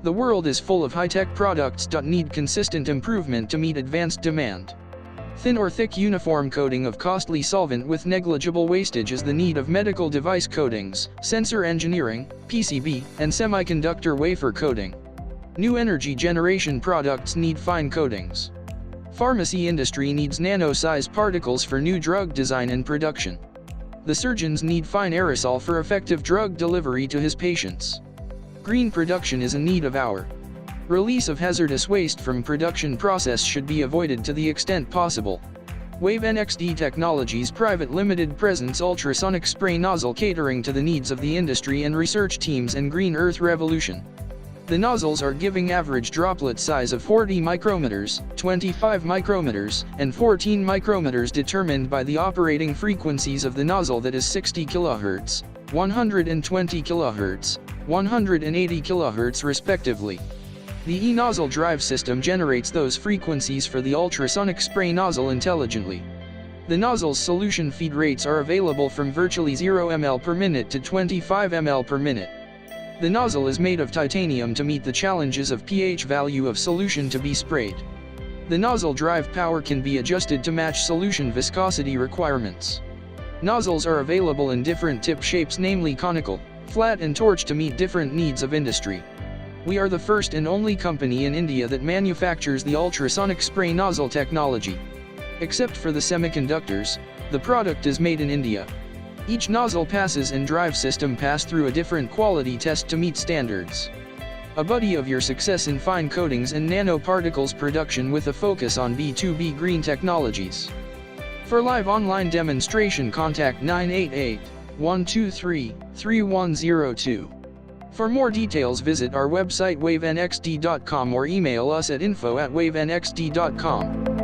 The world is full of high-tech products that need consistent improvement to meet advanced demand. Thin or thick uniform coating of costly solvent with negligible wastage is the need of medical device coatings, sensor engineering, PCB, and semiconductor wafer coating. New energy generation products need fine coatings. Pharmacy industry needs nano-size particles for new drug design and production. The surgeons need fine aerosol for effective drug delivery to his patients. Green production is a need of our. Release of hazardous waste from production process should be avoided to the extent possible. WaveNxD Technologies Private Limited presents ultrasonic spray nozzle catering to the needs of the industry and research teams and Green Earth Revolution. The nozzles are giving average droplet size of 40 micrometers, 25 micrometers, and 14 micrometers determined by the operating frequencies of the nozzle, that is 60 kHz, 120 kHz, 180 kHz respectively. The e-nozzle drive system generates those frequencies for the ultrasonic spray nozzle intelligently. The nozzle's solution feed rates are available from virtually 0 ml per minute to 25 ml per minute. The nozzle is made of titanium to meet the challenges of pH value of solution to be sprayed. The nozzle drive power can be adjusted to match solution viscosity requirements. Nozzles are available in different tip shapes, namely conical, flat and torch, to meet different needs of industry. We are the first and only company in India that manufactures the ultrasonic spray nozzle technology. Except for the semiconductors, the product is made in India. Each nozzle passes and drive system pass through a different quality test to meet standards. A buddy of your success in fine coatings and nanoparticles production with a focus on B2B green technologies. For live online demonstration, contact 988-123-3102. For more details, visit our website wavenxd.com or email us at info@wavenxd.com.